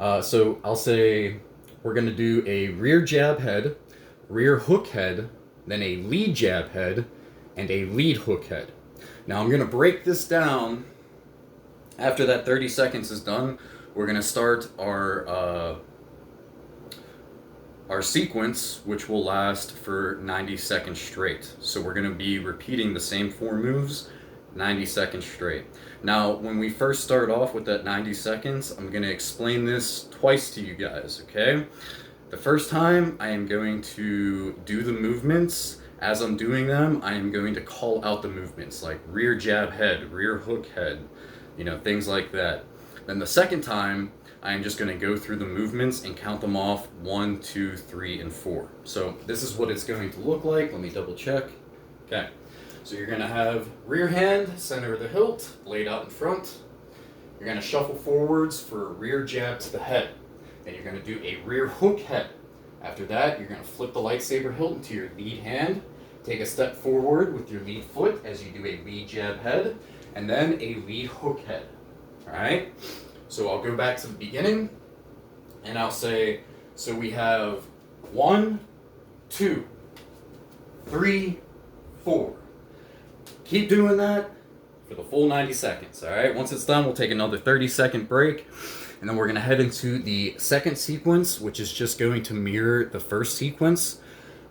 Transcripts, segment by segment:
So I'll say we're going to do a rear jab head, rear hook head, then a lead jab head, and a lead hook head. Now I'm going to break this down. After that 30 seconds is done, we're going to start our sequence, which will last for 90 seconds straight. So we're going to be repeating the same 4 moves 90 seconds straight. Now, when we first start off with that 90 seconds, I'm going to explain this twice to you guys, okay? The first time, I am going to do the movements. As I'm doing them, I am going to call out the movements, like rear jab head, rear hook head, you know, things like that. Then the second time, I am just going to go through the movements and count them off 1, 2, 3, and 4. So this is what it's going to look like. Let me double check. Okay. So you're going to have rear hand, center of the hilt, blade out in front. You're going to shuffle forwards for a rear jab to the head. Then you're going to do a rear hook head. After that, you're going to flip the lightsaber hilt into your lead hand. Take a step forward with your lead foot as you do a lead jab head, and then a lead hook head. All right? So I'll go back to the beginning, and I'll say, so we have 1, 2, 3, 4. Keep doing that for the full 90 seconds, all right? Once it's done, we'll take another 30-second break, and then we're going to head into the second sequence, which is just going to mirror the first sequence.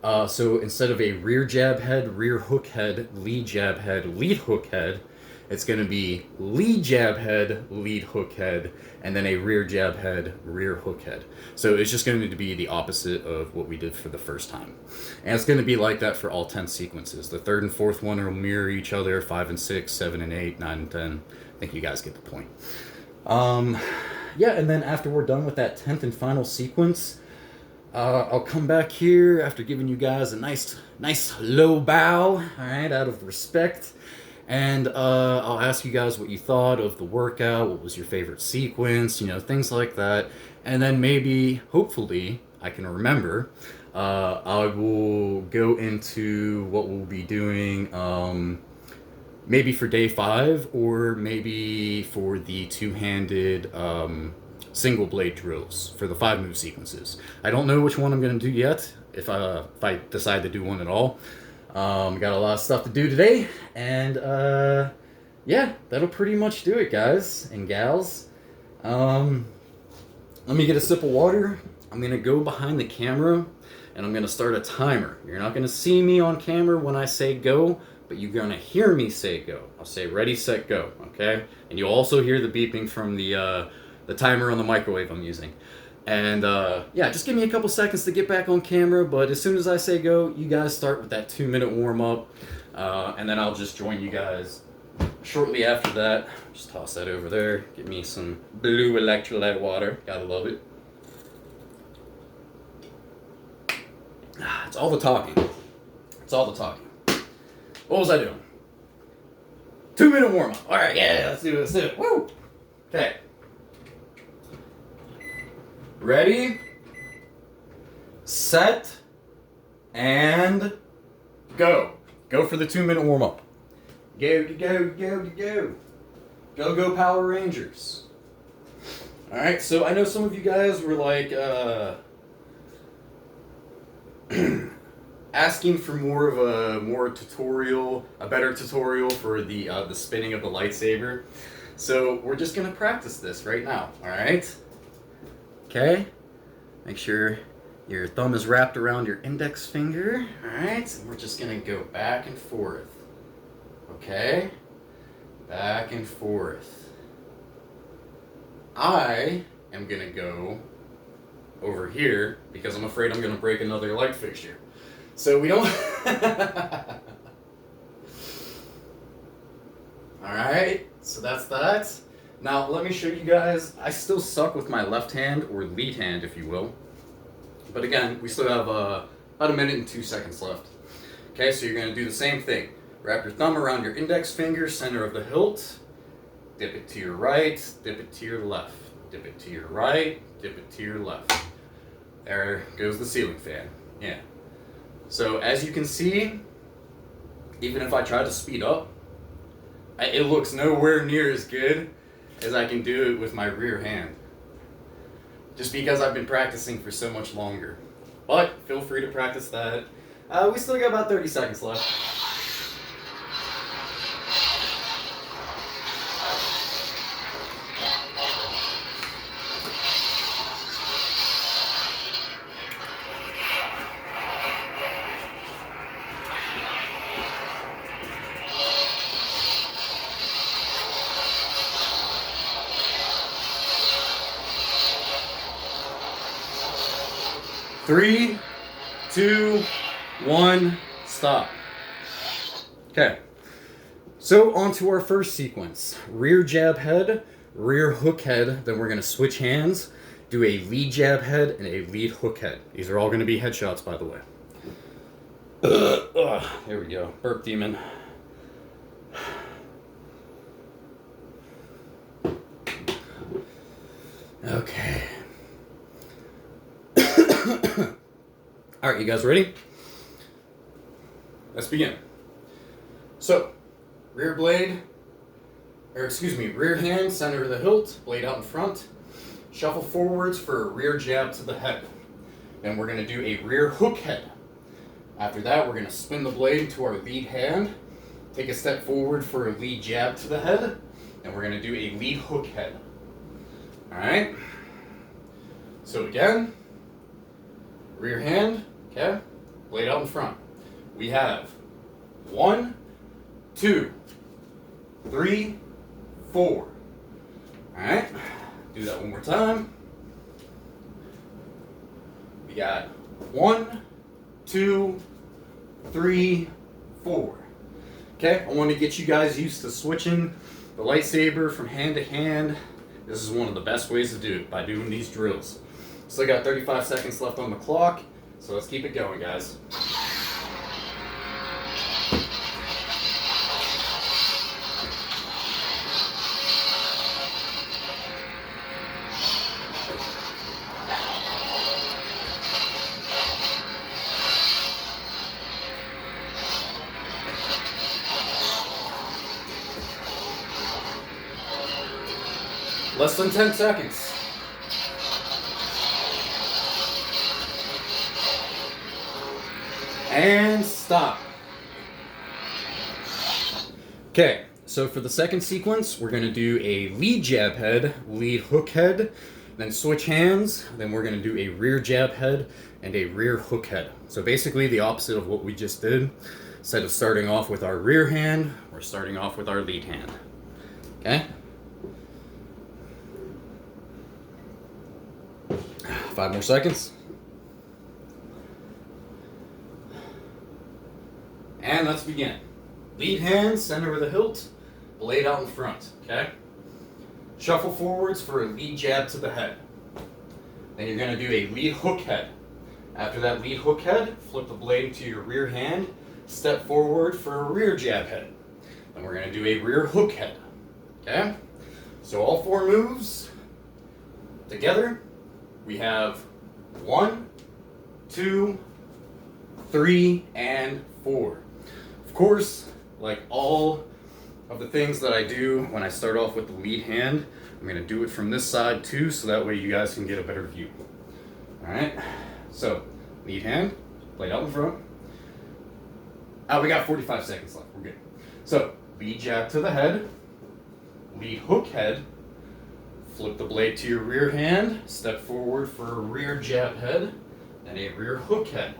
So instead of a rear jab head, rear hook head, lead jab head, lead hook head, it's going to be lead jab head, lead hook head, and then a rear jab head, rear hook head. So it's just going to be the opposite of what we did for the first time. And it's going to be like that for all 10 sequences. The third and fourth one will mirror each other, 5 and 6, 7 and 8, 9 and 10. I think you guys get the point. Yeah, and then after we're done with that 10th and final sequence, I'll come back here after giving you guys a nice low bow, all right, out of respect. And I'll ask you guys what you thought of the workout, what was your favorite sequence, you know, things like that. And then maybe, hopefully, I can remember, I will go into what we'll be doing maybe for day 5 or maybe for the two-handed single blade drills for the 5 move sequences. I don't know which one I'm going to do yet, if I decide to do one at all. Got a lot of stuff to do today, and yeah, that'll pretty much do it, guys and gals. Let me get a sip of water. I'm gonna go behind the camera, and I'm gonna start a timer. You're not gonna see me on camera when I say go, but you're gonna hear me say go. I'll say ready, set, go, okay? And you'll also hear the beeping from the timer on the microwave I'm using. And yeah, just give me a couple seconds to get back on camera, but as soon as I say go, you guys start with that 2-minute warm-up, and then I'll just join you guys shortly after that. Just toss that over there, get me some blue electrolyte water, gotta love it. It's all the talking. It's all the talking. What was I doing? 2-minute warm-up. All right, yeah, let's do it. Woo! Okay. Ready, set, and go. Go for the 2-minute warm-up. Go. Go Power Rangers. Alright, so I know some of you guys were like, asking for more of a tutorial, a better tutorial for the spinning of the lightsaber. So we're just gonna practice this right now, alright? Okay, make sure your thumb is wrapped around your index finger. Alright, and we're just going to go back and forth. Okay, back and forth. I am going to go over here because I'm afraid I'm going to break another light fixture. So we don't... Alright, so that's that. Now, let me show you guys, I still suck with my left hand, or lead hand, if you will. But again, we still have about 1 minute and 2 seconds left. Okay, so you're going to do the same thing. Wrap your thumb around your index finger, center of the hilt. Dip it to your right, dip it to your left. Dip it to your right, dip it to your left. There goes the ceiling fan. Yeah. So, as you can see, even if I try to speed up, it looks nowhere near as good as I can do it with my rear hand. just because I've been practicing for so much longer. But feel free to practice that. We still got about 30 seconds left. Three, 2, 1, stop. Okay, so on to our first sequence. Rear jab head, rear hook head, then we're going to switch hands, do a lead jab head and a lead hook head. These are all going to be headshots, by the way. There we go, burp demon. Okay. All right, you guys ready? Let's begin. So, rear hand, center of the hilt, blade out in front. Shuffle forwards for a rear jab to the head. Then we're going to do a rear hook head. After that, we're going to spin the blade to our lead hand, take a step forward for a lead jab to the head, and we're going to do a lead hook head. All right? So again, rear hand, okay, blade out in front. We have 1, 2, 3, 4. All right, do that one more time. We got 1, 2, 3, 4. Okay, I want to get you guys used to switching the lightsaber from hand to hand. This is one of the best ways to do it, by doing these drills. Still got 35 seconds left on the clock, so let's keep it going, guys. Less than 10 seconds. And stop. Okay, so for the second sequence, we're going to do a lead jab head, lead hook head, then switch hands, then we're going to do a rear jab head and a rear hook head. So basically the opposite of what we just did. Instead of starting off with our rear hand, we're starting off with our lead hand. Okay? 5 more seconds. And let's begin. Lead hand, center of the hilt, blade out in front, okay? Shuffle forwards for a lead jab to the head. Then you're going to do a lead hook head. After that lead hook head, flip the blade to your rear hand, step forward for a rear jab head. Then we're going to do a rear hook head, okay? So all 4 moves together, we have 1, 2, 3, and 4. Of course, like all of the things that I do when I start off with the lead hand, I'm going to do it from this side too, so that way you guys can get a better view. Alright, so lead hand, blade out in front. We got 45 seconds left, we're good. So, lead jab to the head, lead hook head, flip the blade to your rear hand, step forward for a rear jab head, and a rear hook head.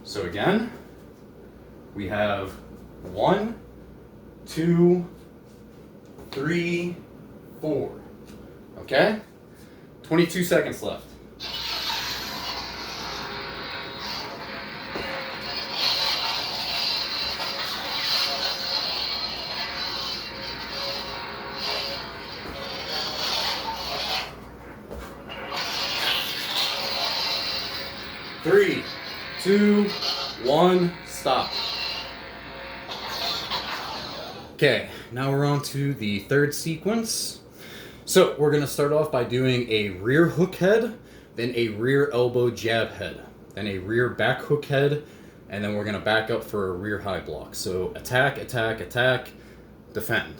So again, we have 1, 2, 3, 4. Okay? 22 seconds left. Three, 2, 1, stop. Okay, now we're on to the third sequence. So we're going to start off by doing a rear hook head, then a rear elbow jab head, then a rear back hook head, and then we're going to back up for a rear high block. So attack, attack, attack, defend.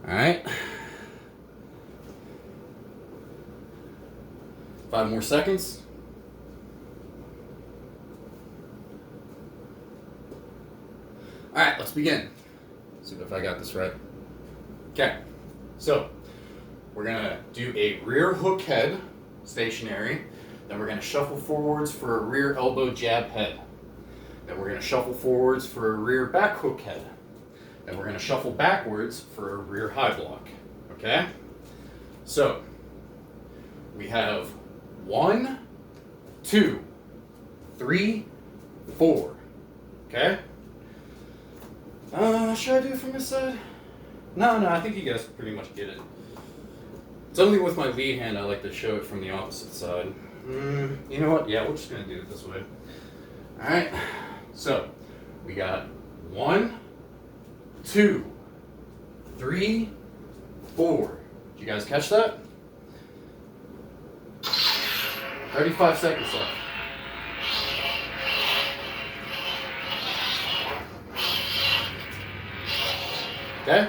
All right. 5 more seconds. All right, let's begin. See if I got this right. Okay, so we're gonna do a rear hook head, stationary. Then we're gonna shuffle forwards for a rear elbow jab head. Then we're gonna shuffle forwards for a rear back hook head. Then we're gonna shuffle backwards for a rear high block. Okay? So we have 1, 2, 3, 4. Okay? Should I do it from this side? No, I think you guys pretty much get it. It's only with my lead hand I like to show it from the opposite side. You know what? Yeah, we're just gonna do it this way. Alright, so we got 1, 2, 3, 4. Did you guys catch that? 35 seconds left. Okay?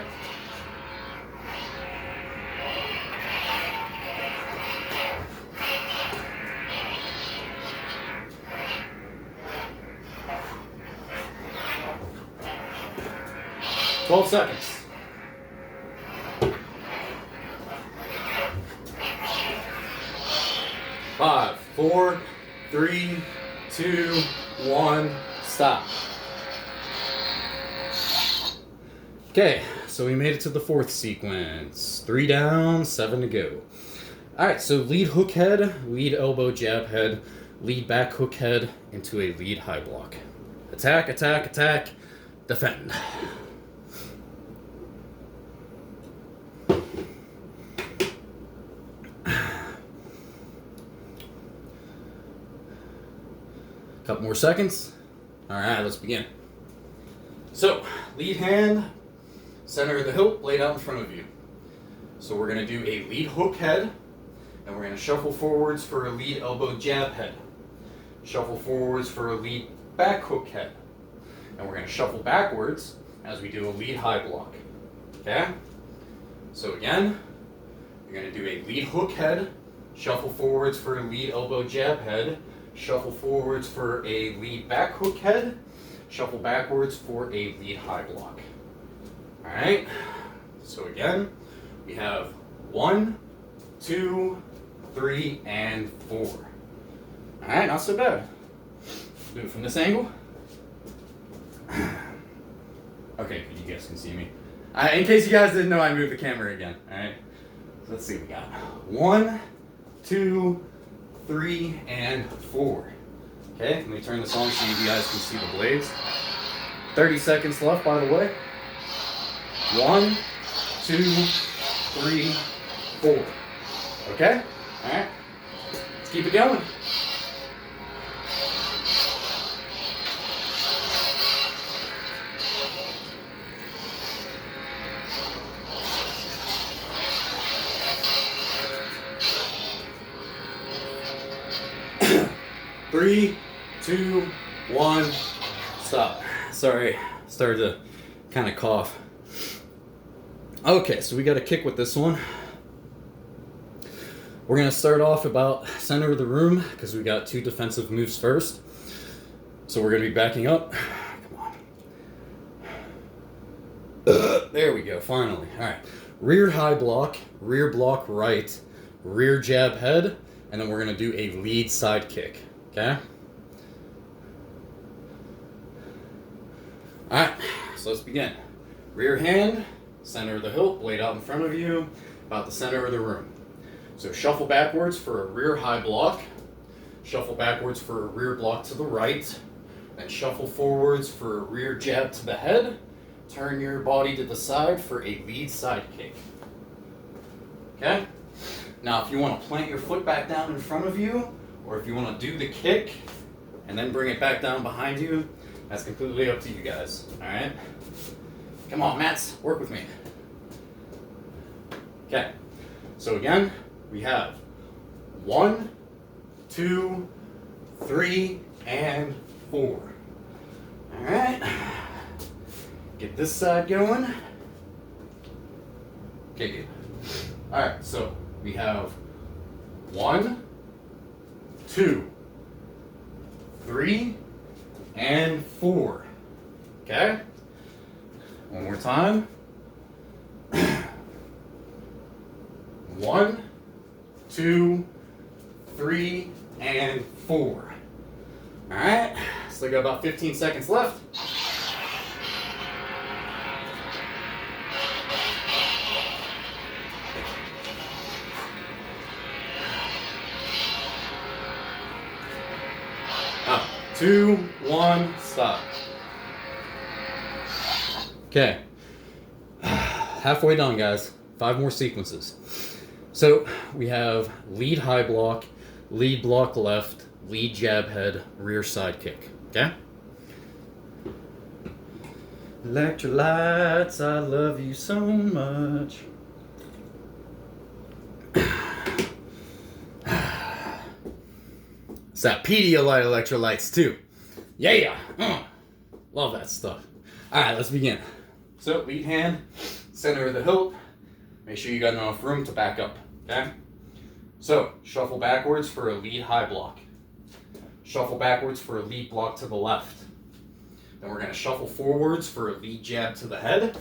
Twelve seconds. Five, 4, 3, 2, 1, stop. Okay, so we made it to the 4th sequence. 3 down, 7 to go. Alright, so lead hook head, lead elbow jab head, lead back hook head into a lead high block. Attack, attack, attack, defend. Couple more seconds. Alright, let's begin. So, lead hand, center of the hilt, laid out in front of you. So we're going to do a lead hook head, and we're going to shuffle forwards for a lead elbow jab head. Shuffle forwards for a lead back hook head. And we're going to shuffle backwards as we do a lead high block. Okay? So again, you're going to do a lead hook head, shuffle forwards for a lead elbow jab head, shuffle forwards for a lead back hook head, shuffle backwards for a lead high block. Alright, so again, we have 1, 2, 3, and 4. Alright, not so bad. Do it from this angle. Okay, you guys can see me. In case you guys didn't know, I moved the camera again. Alright, so let's see what we got. 1, 2, 3, and 4. Okay, let me turn this on so you guys can see the blades. 30 seconds left, by the way. 1, 2, 3, 4. Okay? Alright. Let's keep it going. Three, 2, 1, stop. Sorry, started to kind of cough. Okay, so we got a kick with this one. We're going to start off about center of the room because we got 2 defensive moves first. So we're going to be backing up. Come on. There we go, finally. All right. Rear high block, rear block right, rear jab head, and then we're going to do a lead side kick. Okay? Alright, so let's begin. Rear hand, center of the hilt, blade out in front of you, about the center of the room. So shuffle backwards for a rear high block, shuffle backwards for a rear block to the right, then shuffle forwards for a rear jab to the head, turn your body to the side for a lead side kick. Okay? Now if you want to plant your foot back down in front of you, or if you want to do the kick and then bring it back down behind you, that's completely up to you guys. Alright? Come on, Mats, work with me. Okay. So again, we have 1, 2, 3, and 4. Alright. Get this side going. Okay, good. Alright, so we have 1, 2, 3, and 4. Okay? One more time. 1, 2, 3, and 4. Alright, still got about 15 seconds left. Up, 2, 1, stop. Okay, halfway done, guys. 5 more sequences. So we have lead high block, lead block left, lead jab head, rear side kick. Okay? Electrolytes, I love you so much. It's that Pedialyte electrolytes too. Yeah. Love that stuff. Alright, let's begin. So lead hand, center of the hilt. Make sure you got enough room to back up. Okay? So, shuffle backwards for a lead high block. Shuffle backwards for a lead block to the left. Then we're going to shuffle forwards for a lead jab to the head.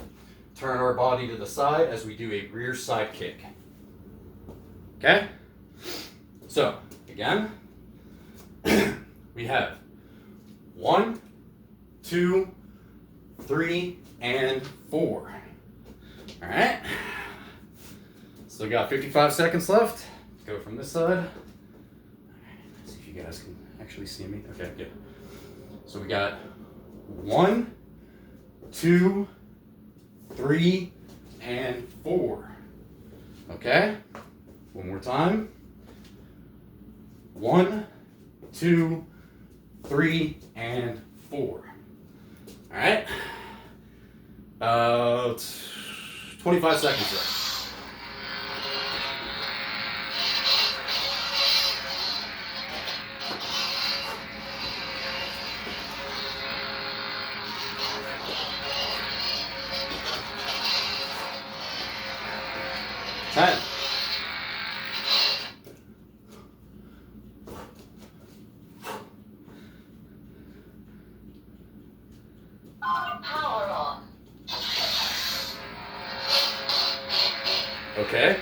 Turn our body to the side as we do a rear side kick. Okay? So, again, we have 1, 2, 3, and 4. Alright? Still got 55 seconds left. Let's go from this side. Let's see if you guys can actually see me. Okay, good. So we got 1, 2, 3, and 4. Okay? One more time. 1, 2, 3, and 4. Alright? 25 seconds left. Ten. Power on. Okay.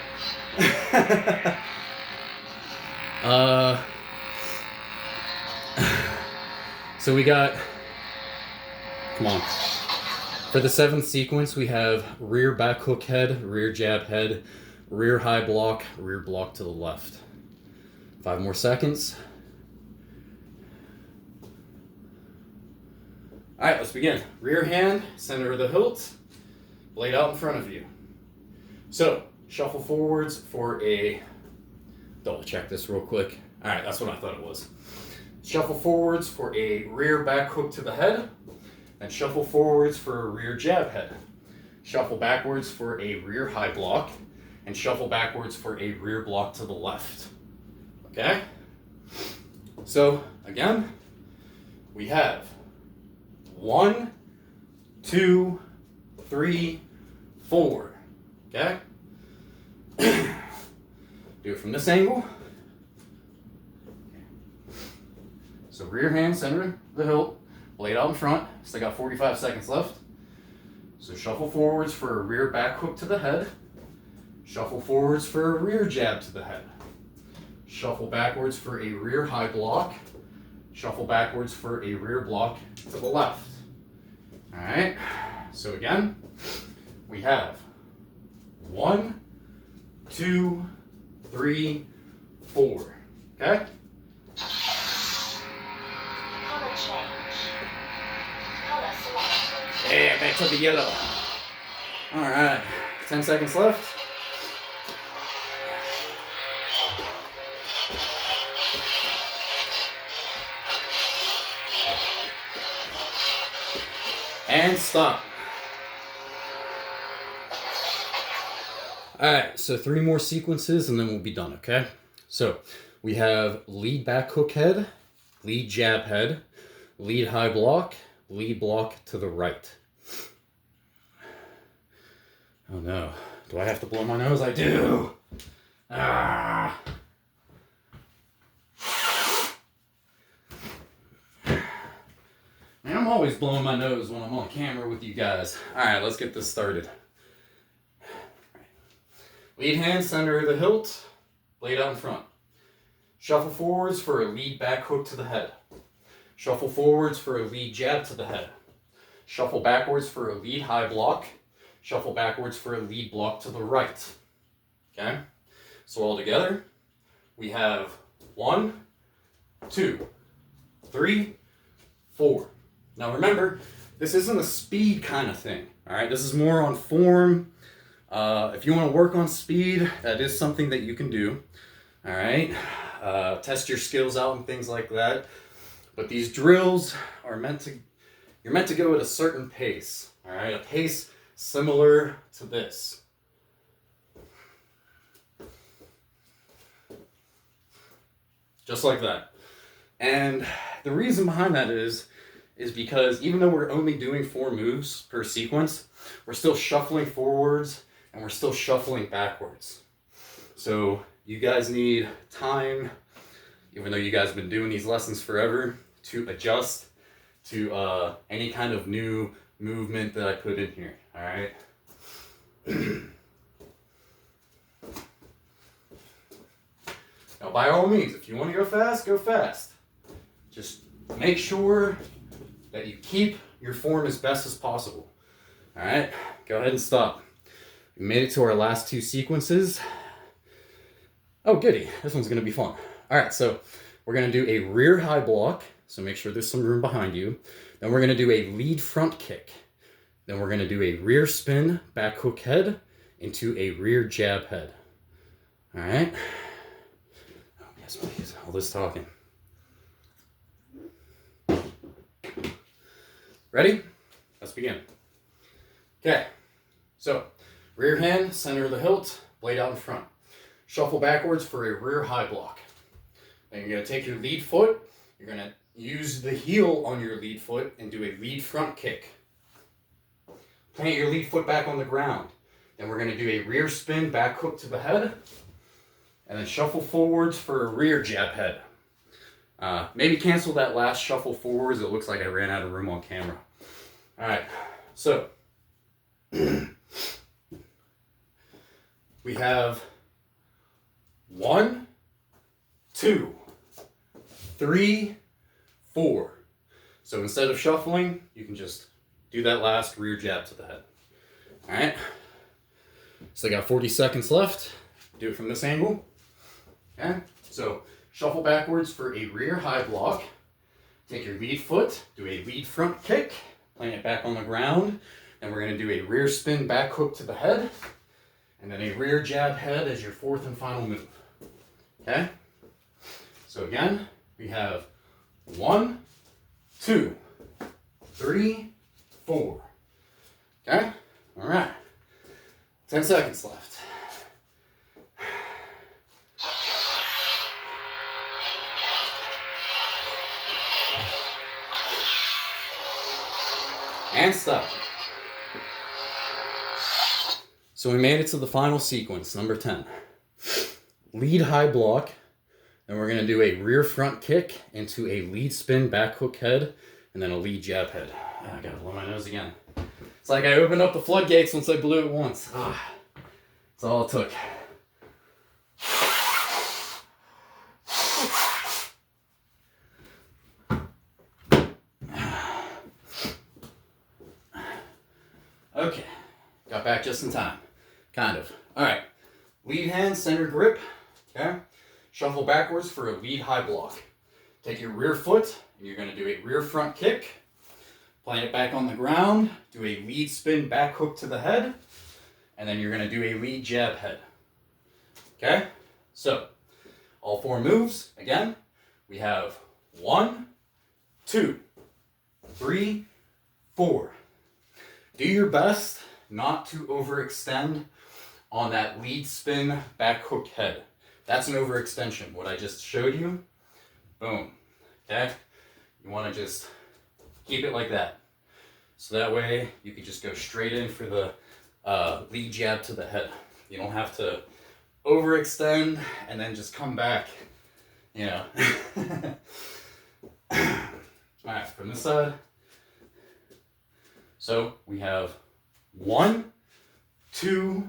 So we got, come on. For the 7th sequence, we have rear back hook head, rear jab head, rear high block, rear block to the left. 5 more seconds. All right, let's begin. Rear hand, center of the hilt, blade out in front of you. So, shuffle forwards for a, double check this real quick. All right, that's what I thought it was. Shuffle forwards for a rear back hook to the head, and shuffle forwards for a rear jab head. Shuffle backwards for a rear high block, and shuffle backwards for a rear block to the left. Okay? So, again, we have 1, 2, 3, 4. Okay? Do it from this angle. So rear hand, center of the hilt, blade out in front. Still got 45 seconds left. So shuffle forwards for a rear back hook to the head. Shuffle forwards for a rear jab to the head. Shuffle backwards for a rear high block. Shuffle backwards for a rear block to the left. All right. So again, we have 1, 2, 3, 4. Okay? Color change. Color select. Yeah, back to the yellow. All right. 10 seconds left. And stop. Alright, so 3 more sequences and then we'll be done, okay? So, we have lead back hook head, lead jab head, lead high block, lead block to the right. Oh no. Do I have to blow my nose? I do! Ah! I'm always blowing my nose when I'm on camera with you guys. All right, let's get this started. Lead hand, center of the hilt, blade out in front. Shuffle forwards for a lead back hook to the head. Shuffle forwards for a lead jab to the head. Shuffle backwards for a lead high block. Shuffle backwards for a lead block to the right. Okay? So all together, we have 1, 2, 3, 4. Now remember, this isn't a speed kind of thing. All right? This is more on form. If you want to work on speed, that is something that you can do. All right? Test your skills out and things like that. But these drills are you're meant to go at a certain pace. All right? A pace similar to this. Just like that. And the reason behind that is because even though we're only doing 4 moves per sequence, we're still shuffling forwards and we're still shuffling backwards. So you guys need time, even though you guys have been doing these lessons forever, to adjust to any kind of new movement that I put in here. All right. Now, by all means, if you want to go fast, go fast. Just make sure that you keep your form as best as possible. All right, go ahead and stop. We made it to our last 2 sequences. Oh, goody, this one's gonna be fun. All right, so we're gonna do a rear high block, so make sure there's some room behind you. Then we're gonna do a lead front kick. Then we're gonna do a rear spin, back hook head into a rear jab head. All right. Oh, yes, please, all this talking. Ready? Let's begin. Okay, so rear hand, center of the hilt, blade out in front. Shuffle backwards for a rear high block. Then you're going to take your lead foot, you're going to use the heel on your lead foot and do a lead front kick. Plant your lead foot back on the ground. Then we're going to do a rear spin, back hook to the head, and then shuffle forwards for a rear jab head. Maybe cancel that last shuffle forwards. It looks like I ran out of room on camera. All right, so we have 1, 2, 3, 4. So instead of shuffling, you can just do that last rear jab to the head. All right, so I got 40 seconds left. Do it from this angle. Okay, so shuffle backwards for a rear high block. Take your lead foot, do a lead front kick, plant it back on the ground. Then we're going to do a rear spin back hook to the head, and then a rear jab head as your 4th and final move. Okay? So again, we have 1, 2, 3, 4. Okay? All right. 10 seconds left. And stop. So we made it to the final sequence, number 10. Lead high block, then we're going to do a rear front kick into a lead spin back hook head, and then a lead jab head. I gotta blow my nose again. It's like I opened up the floodgates once I blew it once. That's all it took. Okay, got back just in time. Kind of. All right, lead hand, center grip. Okay, shuffle backwards for a lead high block. Take your rear foot, and you're going to do a rear front kick. Plant it back on the ground. Do a lead spin back hook to the head. And then you're going to do a lead jab head. Okay, so all 4 moves. Again, we have 1, 2, 3, 4. Do your best not to overextend on that lead spin back hook head. That's an overextension. What I just showed you, boom. Okay? You want to just keep it like that. So that way you can just go straight in for the lead jab to the head. You don't have to overextend and then just come back, you know. All right, from this side. So we have 1, 2,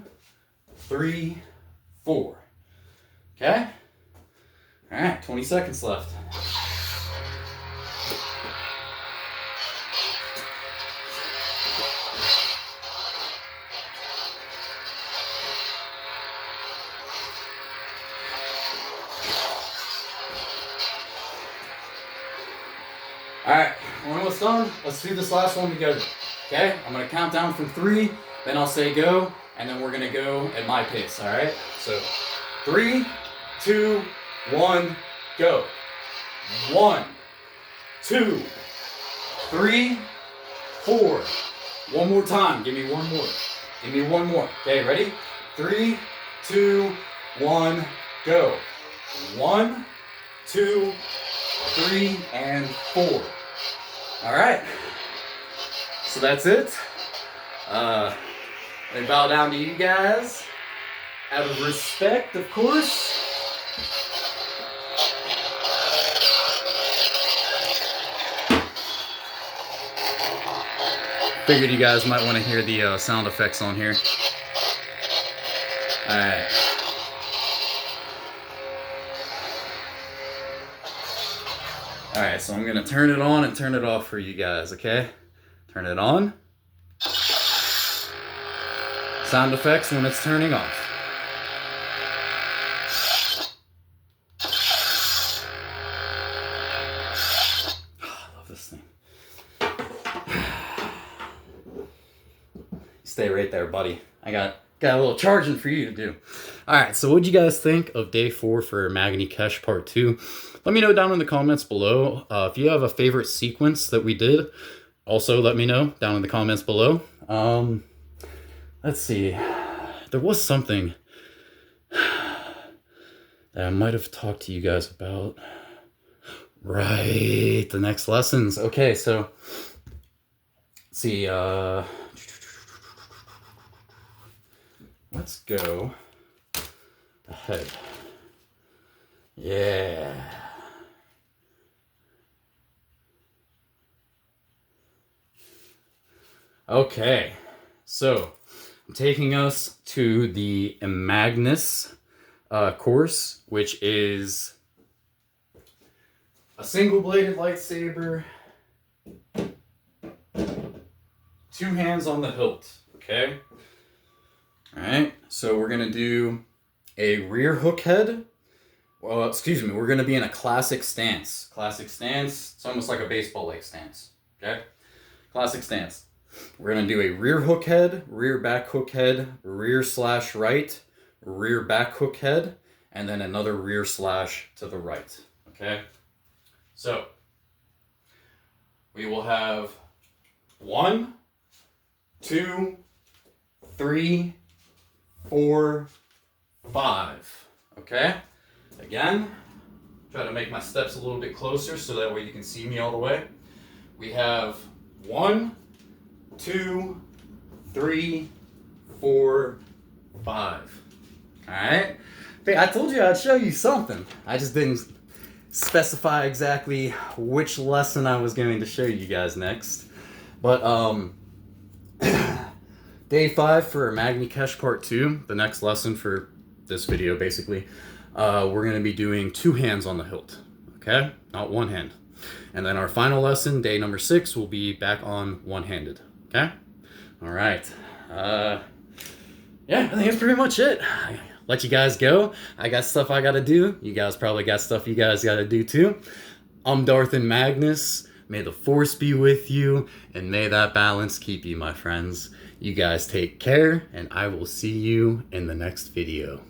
3, 4. Okay? All right, 20 seconds left. All right, we're almost done. Let's do this last one together. Okay? I'm gonna count down from 3, then I'll say go, and then we're gonna go at my pace. All right? So 3, 2, 1, go. 1, 2, 3, 4. One more time. Give me one more. Give me one more. Okay, ready? 3, 2, 1, go. 1, 2, 3, and 4. All right. So that's it. I bow down to you guys. Out of respect, of course. Figured you guys might want to hear the sound effects on here. All right. All right, so I'm gonna turn it on and turn it off for you guys, okay? Turn it on. Sound effects when it's turning off. Oh, I love this thing. Stay right there, buddy. I got a little charging for you to do. All right, so what'd you guys think of day 4 for Imagni Kesh Part 2? Let me know down in the comments below. If you have a favorite sequence that we did, also let me know down in the comments below. Let's see. There was something that I might have talked to you guys about. Right, the next lessons. Okay, so let's see. Let's go ahead. Yeah. Okay, so I'm taking us to the Imagnis course, which is a single-bladed lightsaber, 2 hands on the hilt, okay? All right, so we're gonna do a rear hook head. Well, excuse me, we're gonna be in a classic stance. Classic stance, it's almost like a baseball-like stance, okay? Classic stance. We're gonna do a rear hook head, rear back hook head, rear slash right, rear back hook head, and then another rear slash to the right, okay? So, we will have 1, 2, 3, 4, 5, okay? Again, try to make my steps a little bit closer so that way you can see me all the way. We have 1, 2, 3, 4, 5. All right. I told you I'd show you something. I just didn't specify exactly which lesson I was going to show you guys next. But day 5 for Imagni Kesh Part 2, the next lesson for this video, basically. We're going to be doing 2 hands on the hilt. Okay, not 1 hand. And then our final lesson, day number 6, will be back on 1-handed. Okay? All right. Yeah, I think that's pretty much it. I let you guys go. I got stuff I got to do. You guys probably got stuff you guys got to do too. I'm Darth and Magnus. May the Force be with you, and may that balance keep you, my friends. You guys take care, and I will see you in the next video.